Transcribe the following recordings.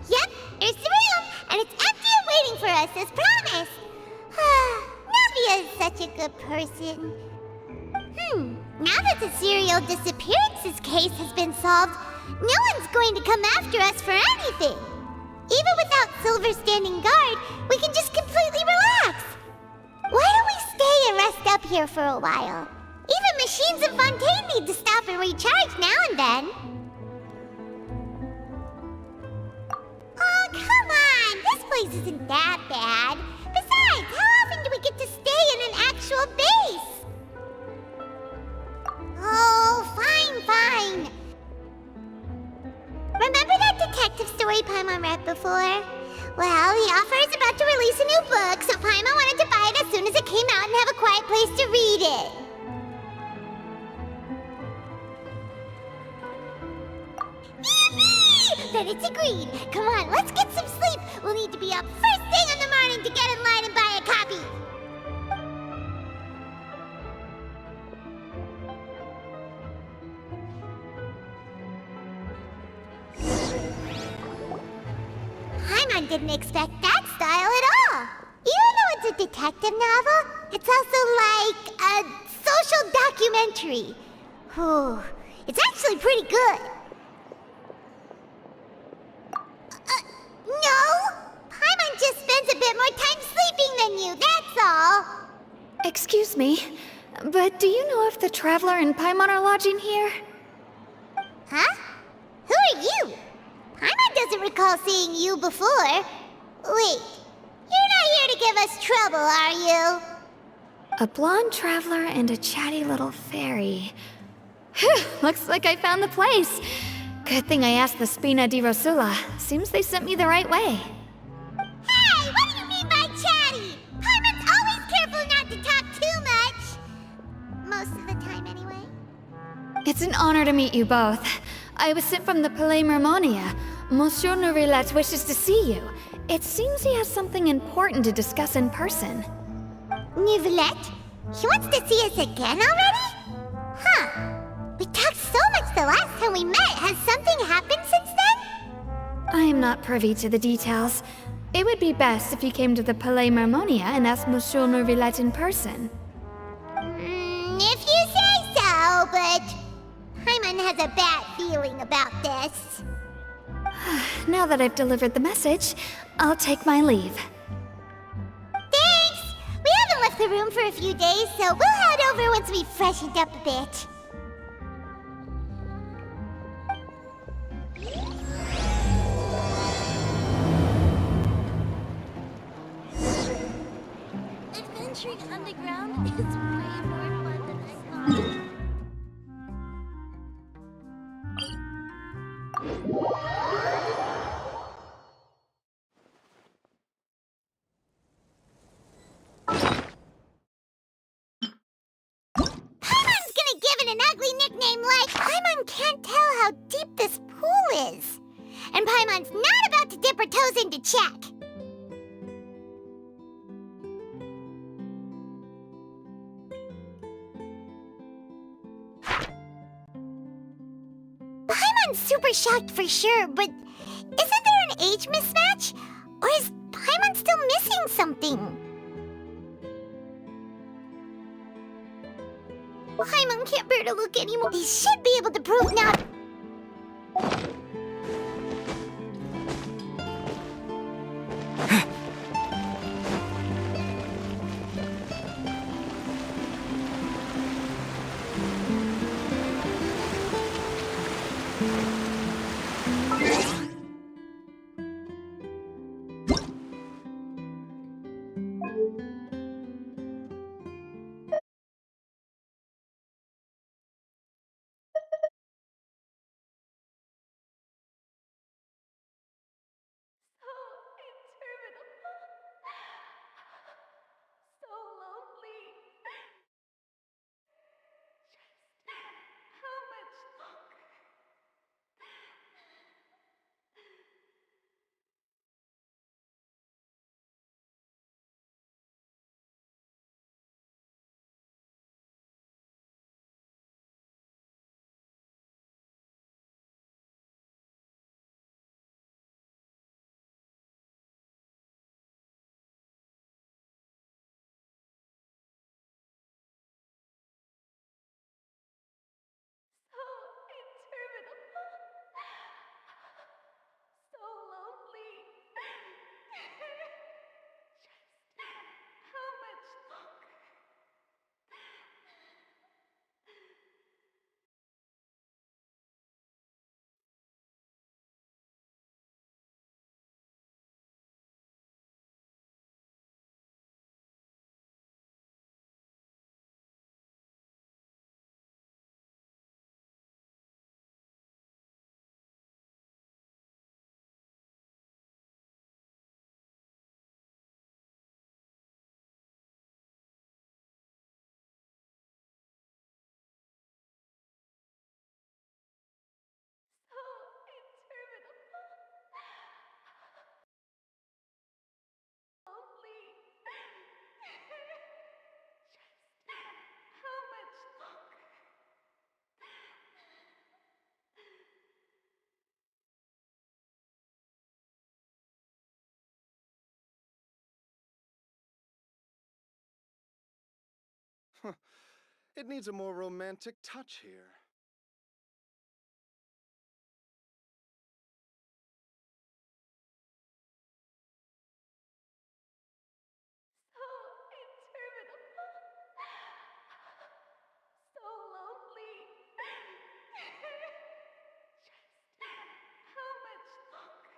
Yep, there's the room, and it's empty and waiting for us as promised. Navia is such a good person. Now that the serial disappearances case has been solved, no one's going to come after us for anything. Even without Silver standing guard, we can just completely relax. Why don't we stay and rest up here for a while? Even machines in Fontaine need to stop and recharge now and then. Oh, come on! This place isn't that bad. Besides, how often do we get to stay in an actual base? Oh, fine. Remember that detective story Paimon read before? Well, the author is about to release a new book, so Paimon wanted to buy it as soon as it came out and have a quiet place to read it. Yippee! Then it's agreed. Come on, let's get some sleep. We'll need to be up first thing in the morning to get in line and buy a copy. Paimon didn't expect that style at all. Even though it's a detective novel, it's also like a social documentary. Whew. It's actually pretty good. No! Paimon just spends a bit more time sleeping than you, that's all. Excuse me, but do you know if the Traveler and Paimon are lodging here? Huh? Who are you? Paimon doesn't recall seeing you before. Wait, you're not here to give us trouble, are you? A blonde traveler and a chatty little fairy. Phew, looks like I found the place. Good thing I asked the Spina di Rosula. Seems they sent me the right way. Hey, what do you mean by chatty? Paimon's always careful not to talk too much. Most of the time, anyway. It's an honor to meet you both. I was sent from the Palais Mermonia. Monsieur Nourillet wishes to see you. It seems he has something important to discuss in person. Nouvelette? He wants to see us again already? Huh. We talked so much the last time we met. Has something happened since then? I am not privy to the details. It would be best if you came to the Palais Mermonia and asked Monsieur Nourillet in person. If you say so, but Paimon has a bad feeling about this. Now that I've delivered the message, I'll take my leave. Thanks! We haven't left the room for a few days, so we'll head over once we've freshened up a bit. Adventuring underground is way more fun than I thought. Paimon's gonna give it an ugly nickname like Paimon can't tell how deep this pool is. And Paimon's not about to dip her toes into check. Paimon's super shocked for sure, but isn't there an age mismatch? Or is Paimon still missing something? Paimon can't bear to look anymore. He should be able to prove now. It needs a more romantic touch here. So lonely. Just how much longer?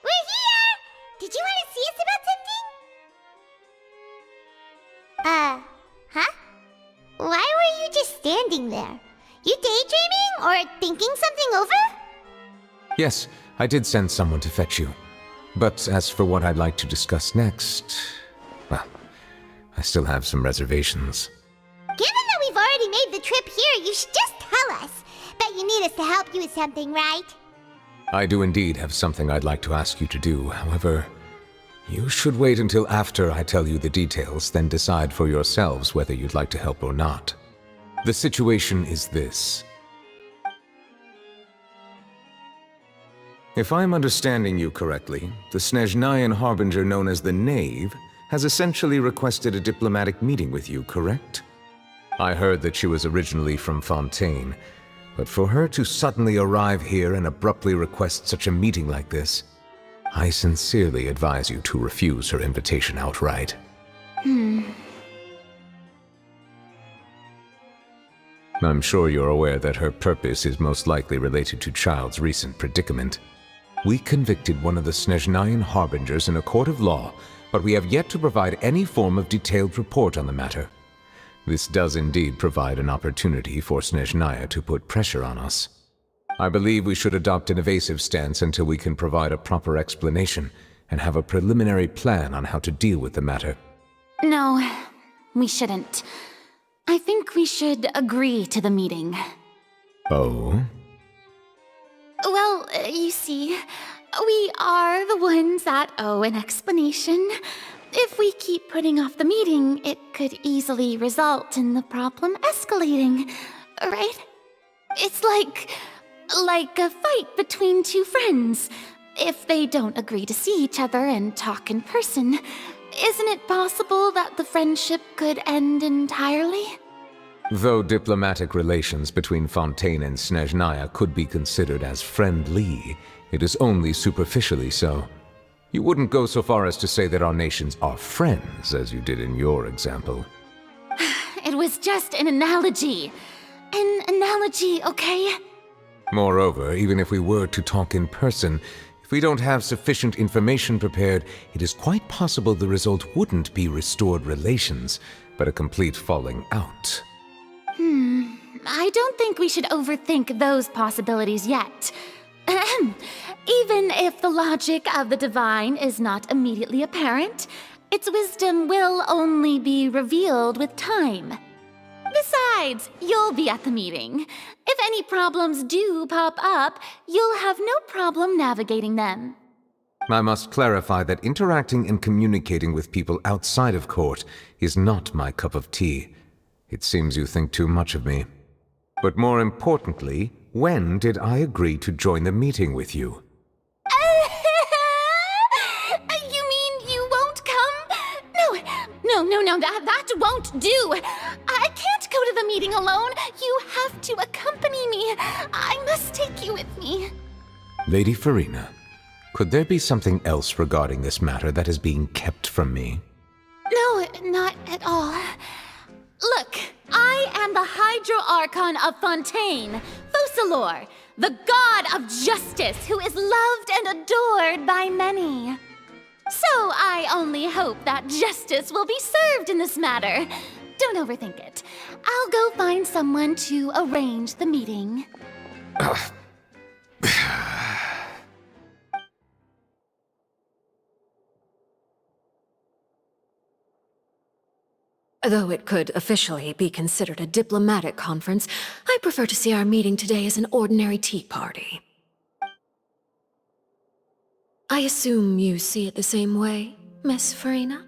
We're here! Did you want to see us about something? Huh? Why were you just standing there? You daydreaming or thinking something over? Yes, I did send someone to fetch you. But as for what I'd like to discuss next, well, I still have some reservations. Given that we've already made the trip here, you should just tell us. Bet you need us to help you with something, right? I do indeed have something I'd like to ask you to do. However, you should wait until after I tell you the details, then decide for yourselves whether you'd like to help or not. The situation is this. If I'm understanding you correctly, the Snezhnayan Harbinger known as the Knave has essentially requested a diplomatic meeting with you, correct? I heard that she was originally from Fontaine, but for her to suddenly arrive here and abruptly request such a meeting like this, I sincerely advise you to refuse her invitation outright. I'm sure you're aware that her purpose is most likely related to Child's recent predicament. We convicted one of the Snezhnayan Harbingers in a court of law, but we have yet to provide any form of detailed report on the matter. This does indeed provide an opportunity for Snezhnaya to put pressure on us. I believe we should adopt an evasive stance until we can provide a proper explanation and have a preliminary plan on how to deal with the matter. No, we shouldn't. I think we should agree to the meeting. Oh? Well, you see, we are the ones that owe an explanation. If we keep putting off the meeting, it could easily result in the problem escalating, right? It's like a fight between two friends. If they don't agree to see each other and talk in person, isn't it possible that the friendship could end entirely? Though diplomatic relations between Fontaine and Snezhnaya could be considered as friendly, it is only superficially so. You wouldn't go so far as to say that our nations are friends, as you did in your example. It was just an analogy. An analogy, okay? Moreover, even if we were to talk in person, if we don't have sufficient information prepared, it is quite possible the result wouldn't be restored relations, but a complete falling out. I don't think we should overthink those possibilities yet. Ahem. Even if the logic of the divine is not immediately apparent, its wisdom will only be revealed with time. Besides, you'll be at the meeting. If any problems do pop up, you'll have no problem navigating them. I must clarify that interacting and communicating with people outside of court is not my cup of tea. It seems you think too much of me. But more importantly, when did I agree to join the meeting with you? You mean you won't come? No, that won't do. I can't go to the meeting alone. You have to accompany me. I must take you with me. Lady Farina, could there be something else regarding this matter that is being kept from me? No, not at all. Look, I am the Hydro Archon of Fontaine, Focalor, the god of justice who is loved and adored by many. So I only hope that justice will be served in this matter. Don't overthink it. I'll go find someone to arrange the meeting. Though it could officially be considered a diplomatic conference, I prefer to see our meeting today as an ordinary tea party. I assume you see it the same way, Miss Farina?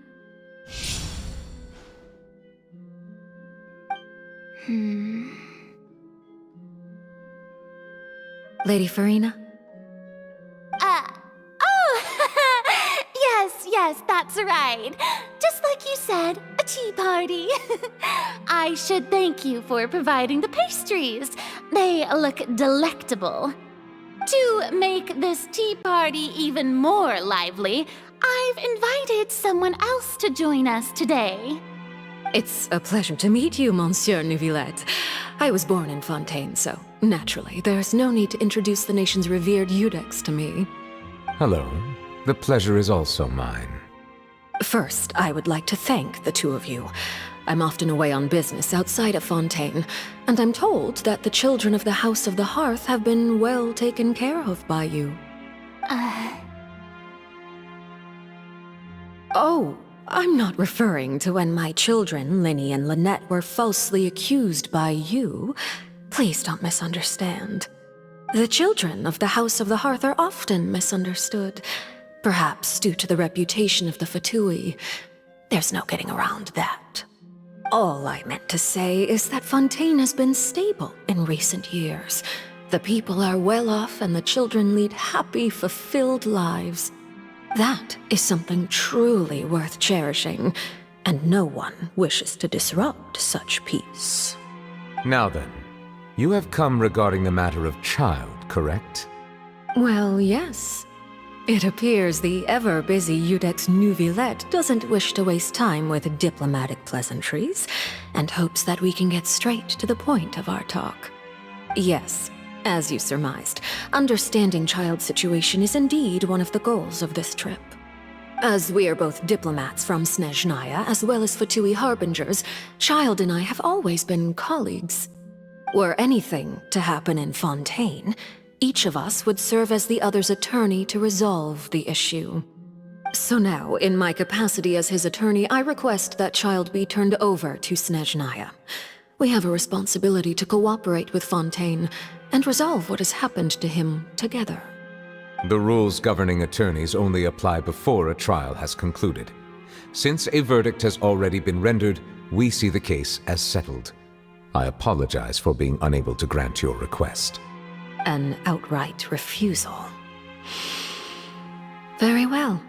Lady Farina? Yes, that's right. Just like you said, a tea party. I should thank you for providing the pastries. They look delectable. To make this tea party even more lively, I've invited someone else to join us today. It's a pleasure to meet you, Monsieur Neuvillette. I was born in Fontaine, so naturally, there's no need to introduce the nation's revered Eudex to me. Hello. The pleasure is also mine. First, I would like to thank the two of you. I'm often away on business outside of Fontaine, and I'm told that the children of the House of the Hearth have been well taken care of by you. Oh, I'm not referring to when my children, Linny and Lynette, were falsely accused by you. Please don't misunderstand. The children of the House of the Hearth are often misunderstood, perhaps due to the reputation of the Fatui. There's no getting around that. All I meant to say is that Fontaine has been stable in recent years. The people are well off and the children lead happy, fulfilled lives. That is something truly worth cherishing, and no one wishes to disrupt such peace. Now then, you have come regarding the matter of child, correct? Well, yes. It appears the ever-busy Eudex Neuvillette doesn't wish to waste time with diplomatic pleasantries, and hopes that we can get straight to the point of our talk. Yes, as you surmised, understanding child's situation is indeed one of the goals of this trip. As we are both diplomats from Snezhnaya as well as Fatui harbingers, Child and I have always been colleagues. Were anything to happen in Fontaine, each of us would serve as the other's attorney to resolve the issue. So now, in my capacity as his attorney, I request that Child be turned over to Snezhnaya. We have a responsibility to cooperate with Fontaine and resolve what has happened to him together. The rules governing attorneys only apply before a trial has concluded. Since a verdict has already been rendered, we see the case as settled. I apologize for being unable to grant your request. An outright refusal. Very well.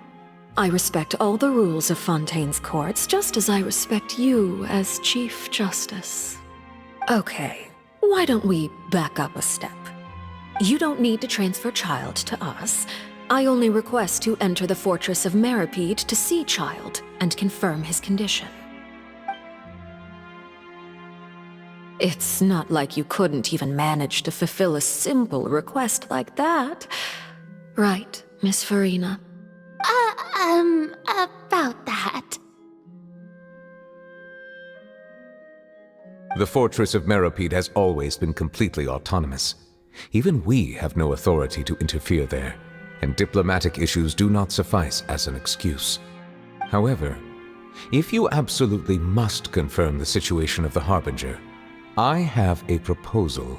I respect all the rules of Fontaine's courts, just as I respect you as Chief Justice. Okay, why don't we back up a step? You don't need to transfer Child to us. I only request to enter the fortress of Meripede to see Child and confirm his condition. It's not like you couldn't even manage to fulfill a simple request like that. Right, Miss Farina? About that. The fortress of Meripede has always been completely autonomous. Even we have no authority to interfere there, and diplomatic issues do not suffice as an excuse. However, if you absolutely must confirm the situation of the Harbinger, I have a proposal.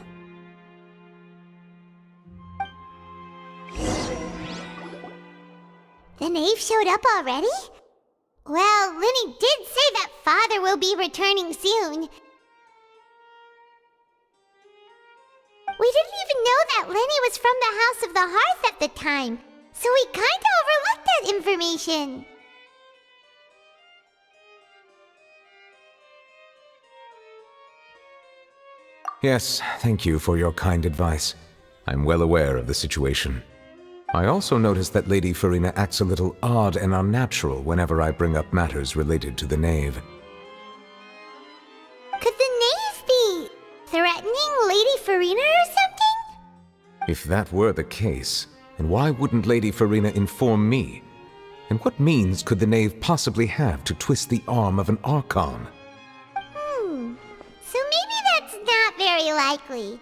The knave showed up already? Well, Linny did say that Father will be returning soon. We didn't even know that Linny was from the House of the Hearth at the time, so we kinda overlooked that information. Yes, thank you for your kind advice. I'm well aware of the situation. I also noticed that Lady Farina acts a little odd and unnatural whenever I bring up matters related to the knave. Could the knave be threatening Lady Farina or something? If that were the case, then why wouldn't Lady Farina inform me? And what means could the knave possibly have to twist the arm of an Archon? So maybe that's not very likely.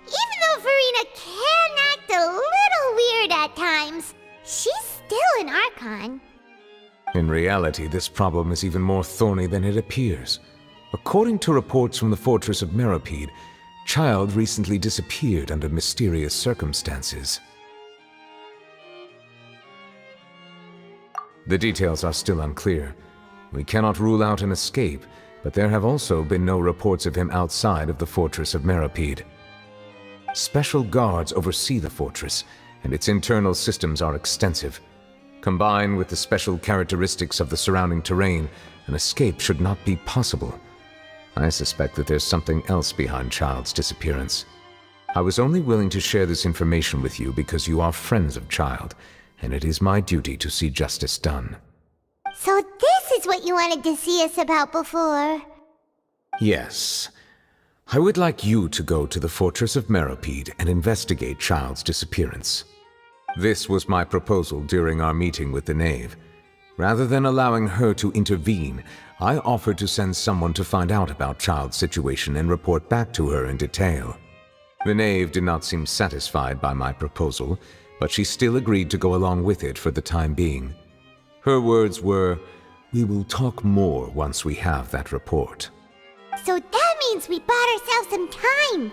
Even though Farina can act a little weird at times, she's still an Archon. In reality, this problem is even more thorny than it appears. According to reports from the fortress of Meropide, Child recently disappeared under mysterious circumstances. The details are still unclear. We cannot rule out an escape, but there have also been no reports of him outside of the fortress of Meropide. Special guards oversee the fortress, and its internal systems are extensive. Combined with the special characteristics of the surrounding terrain, an escape should not be possible. I suspect that there's something else behind Child's disappearance. I was only willing to share this information with you because you are friends of Child, and it is my duty to see justice done. So this is what you wanted to see us about before. Yes. I would like you to go to the fortress of Meropide and investigate Child's disappearance. This was my proposal during our meeting with the knave. Rather than allowing her to intervene, I offered to send someone to find out about Child's situation and report back to her in detail. The knave did not seem satisfied by my proposal, but she still agreed to go along with it for the time being. Her words were, "We will talk more once we have that report." So that means we bought ourselves some time.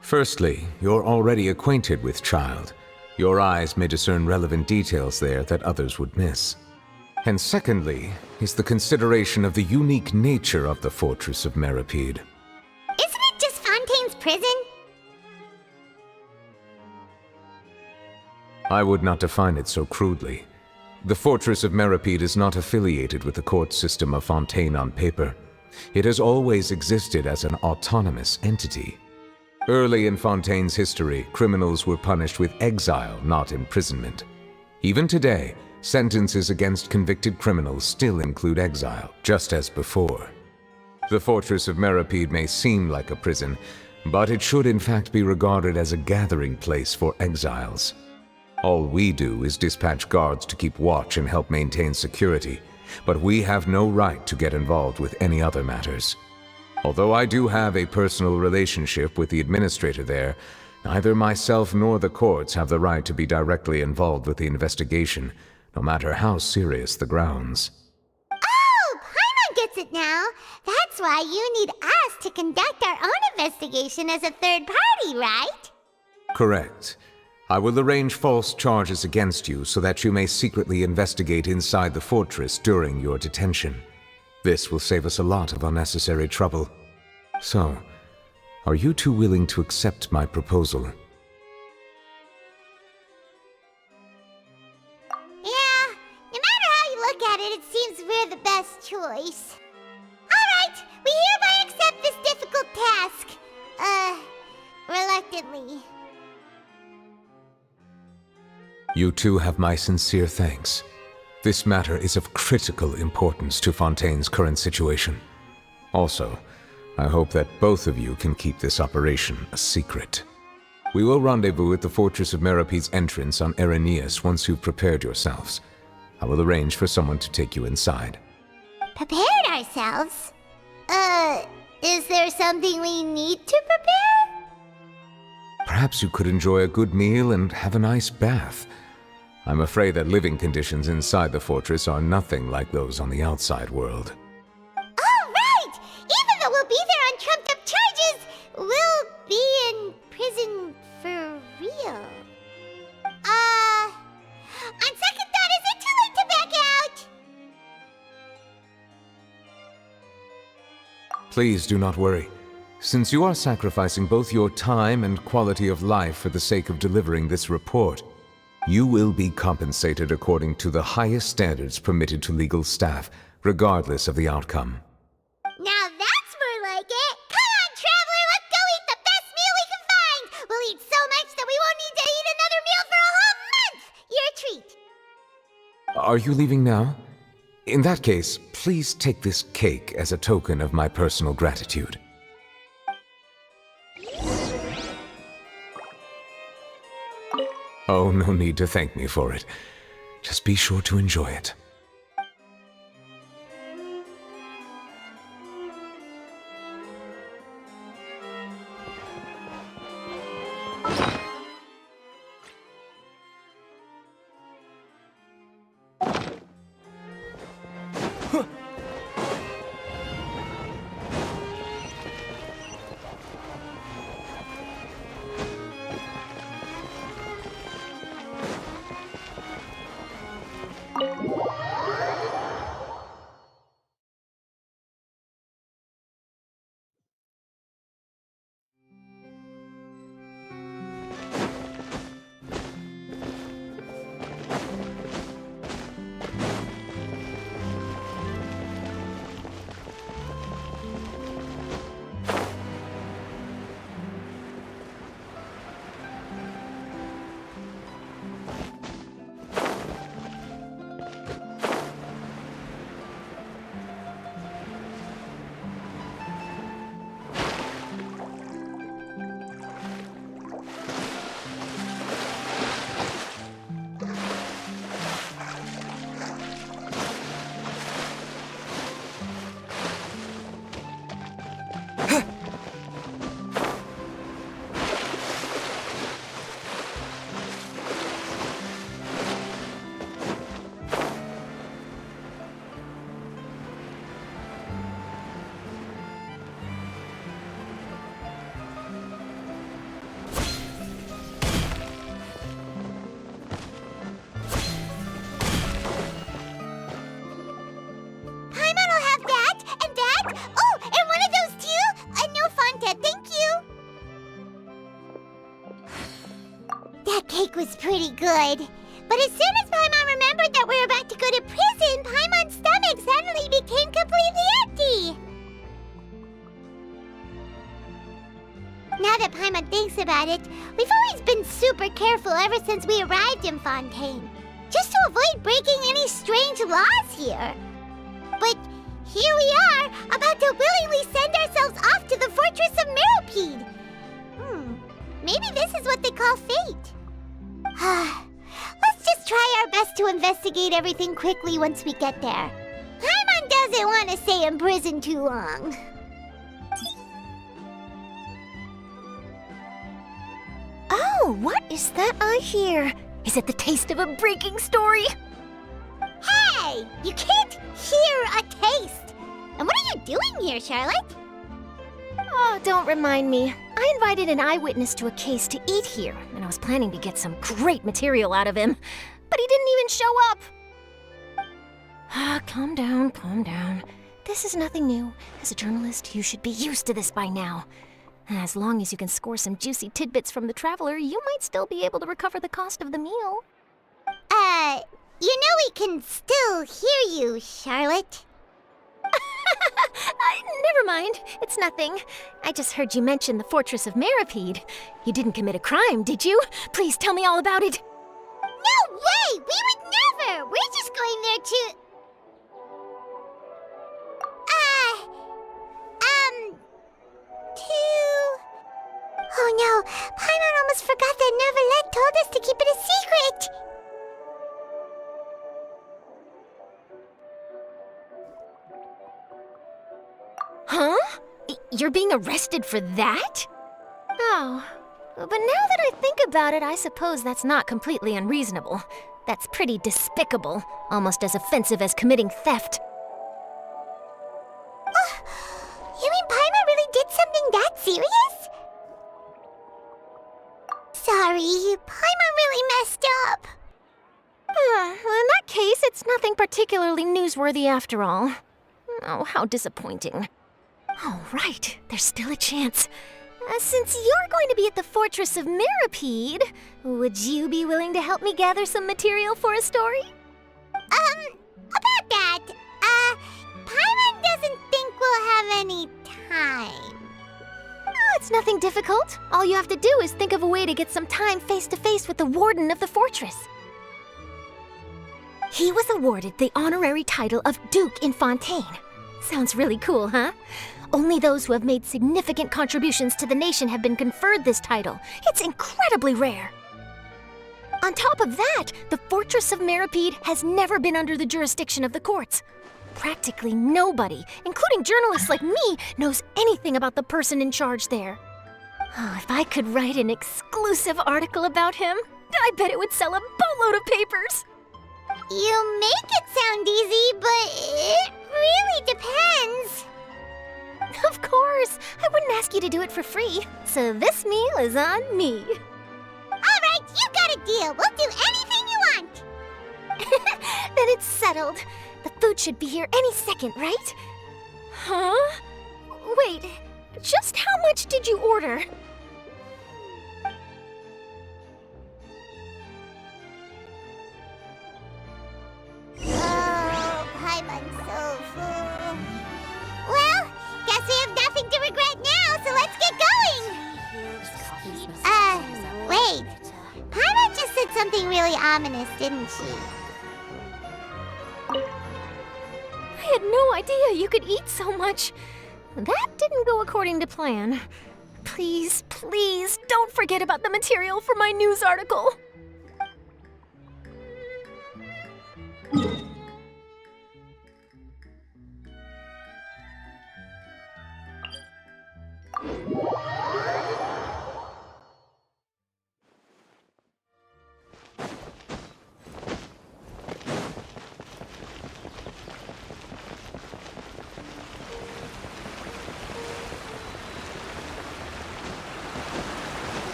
Firstly, you're already acquainted with Child. Your eyes may discern relevant details there that others would miss. And secondly, is the consideration of the unique nature of the fortress of Meropide. Isn't it just Fontaine's prison? I would not define it so crudely. The fortress of Meropide is not affiliated with the court system of Fontaine on paper. It has always existed as an autonomous entity. Early in Fontaine's history, criminals were punished with exile, not imprisonment. Even today, sentences against convicted criminals still include exile, just as before. The fortress of Meropide may seem like a prison, but it should in fact be regarded as a gathering place for exiles. All we do is dispatch guards to keep watch and help maintain security, but we have no right to get involved with any other matters. Although I do have a personal relationship with the administrator there, neither myself nor the courts have the right to be directly involved with the investigation, no matter how serious the grounds. Oh, Paimon gets it now. That's why you need us to conduct our own investigation as a third party, right? Correct. I will arrange false charges against you so that you may secretly investigate inside the fortress during your detention. This will save us a lot of unnecessary trouble. So, are you two willing to accept my proposal? Yeah, no matter how you look at it, it seems we're the best choice. Alright, we hereby accept this difficult task. Reluctantly. You two have my sincere thanks. This matter is of critical importance to Fontaine's current situation. Also, I hope that both of you can keep this operation a secret. We will rendezvous at the Fortress of Meropide's entrance on Erinius once you've prepared yourselves. I will arrange for someone to take you inside. Prepared ourselves? Is there something we need to prepare? Perhaps you could enjoy a good meal and have a nice bath. I'm afraid that living conditions inside the fortress are nothing like those on the outside world. Oh, right! Even though we'll be there on trumped-up charges, we'll be in prison for real. On second thought, is it too late to back out? Please do not worry. Since you are sacrificing both your time and quality of life for the sake of delivering this report, you will be compensated according to the highest standards permitted to legal staff, regardless of the outcome. Now that's more like it! Come on, Traveler, let's go eat the best meal we can find! We'll eat so much that we won't need to eat another meal for a whole month! You're a treat! Are you leaving now? In that case, please take this cake as a token of my personal gratitude. Oh, no need to thank me for it. Just be sure to enjoy it. cake was pretty good. But as soon as Paimon remembered that we were about to go to prison, Paimon's stomach suddenly became completely empty. Now that Paimon thinks about it, we've always been super careful ever since we arrived in Fontaine, just to avoid breaking any strange laws here. But here we are, about to willingly send ourselves off to the fortress of Meropide. Maybe this is what they call fate. Let's just try our best to investigate everything quickly once we get there. Paimon doesn't want to stay in prison too long. Oh, what is that I hear? Is it the taste of a breaking story? Hey! You can't hear a taste! And what are you doing here, Charlotte? Oh, don't remind me. I invited an eyewitness to a case to eat here, and I was planning to get some great material out of him. But he didn't even show up! Calm down, calm down. This is nothing new. As a journalist, you should be used to this by now. As long as you can score some juicy tidbits from the Traveler, you might still be able to recover the cost of the meal. You know we can still hear you, Charlotte. Never mind. It's nothing. I just heard you mention the Fortress of Meropide. You didn't commit a crime, did you? Please tell me all about it. No way! We would never! We're just going there to... Oh no, Paimon almost forgot that Neverlet told us to keep it a secret! Huh? You're being arrested for that? Oh, but now that I think about it, I suppose that's not completely unreasonable. That's pretty despicable, almost as offensive as committing theft. You mean Paimon really did something that serious? Sorry, Paimon really messed up. In that case, it's nothing particularly newsworthy after all. Oh, how disappointing. Oh, right, there's still a chance. Since you're going to be at the Fortress of Mirapede, would you be willing to help me gather some material for a story? About that, Paimon doesn't think we'll have any time. Oh, it's nothing difficult. All you have to do is think of a way to get some time face-to-face with the warden of the fortress. He was awarded the honorary title of Duke in Fontaine. Sounds really cool, huh? Only those who have made significant contributions to the nation have been conferred this title. It's incredibly rare. On top of that, the Fortress of Mirapede has never been under the jurisdiction of the courts. Practically nobody, including journalists like me, knows anything about the person in charge there. Oh, if I could write an exclusive article about him, I bet it would sell a boatload of papers. You make it sound easy, but it really depends. Of course, I wouldn't ask you to do it for free, so this meal is on me. All right, you got a deal. We'll do anything you want. Then it's settled. The food should be here any second, right? Huh? Wait, just how much did you order? Oh, Paimon's so full. Well, guess we have nothing to regret now, so let's get going. Wait. Paimon just said something really ominous, didn't she? I had no idea you could eat so much. That didn't go according to plan. Please, please, don't forget about the material for my news article.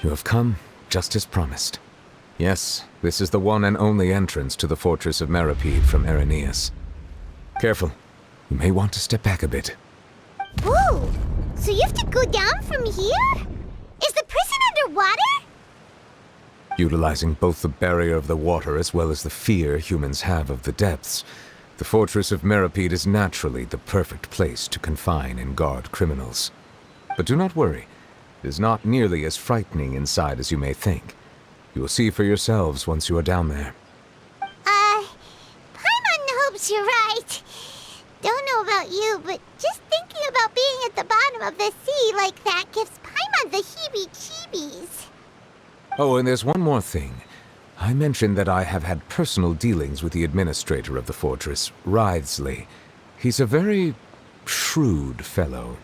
You have come, just as promised. Yes, this is the one and only entrance to the Fortress of Mirapede from Araneus. Careful. You may want to step back a bit. Whoa! So you have to go down from here? Is the prison underwater? Utilizing both the barrier of the water as well as the fear humans have of the depths, the Fortress of Mirapede is naturally the perfect place to confine and guard criminals. But do not worry. It is not nearly as frightening inside as you may think. You will see for yourselves once you are down there. Paimon hopes you're right. Don't know about you, but just thinking about being at the bottom of the sea like that gives Paimon the heebie-jeebies. Oh, and there's one more thing. I mentioned that I have had personal dealings with the administrator of the fortress, Writhsley. He's a very shrewd fellow.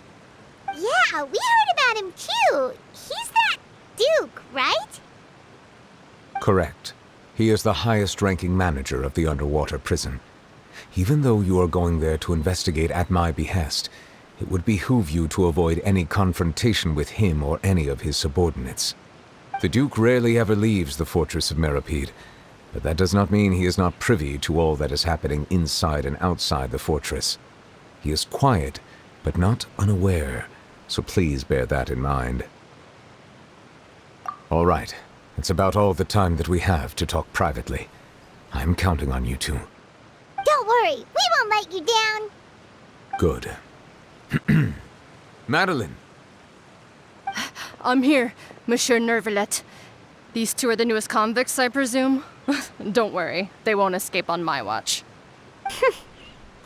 Yeah, we heard about him too. He's that Duke, right? Correct. He is the highest-ranking manager of the underwater prison. Even though you are going there to investigate at my behest, it would behoove you to avoid any confrontation with him or any of his subordinates. The Duke rarely ever leaves the Fortress of Mirapede, but that does not mean he is not privy to all that is happening inside and outside the fortress. He is quiet, but not unaware, so please bear that in mind. All right, that's about all the time that we have to talk privately. I'm counting on you two. Don't worry, we won't let you down. Good. Madeline! I'm here, Monsieur Nervalet. These two are the newest convicts, I presume? Don't worry, they won't escape on my watch.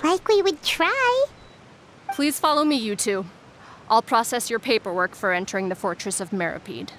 Like we would try. Please follow me, you two. I'll process your paperwork for entering the Fortress of Meripede.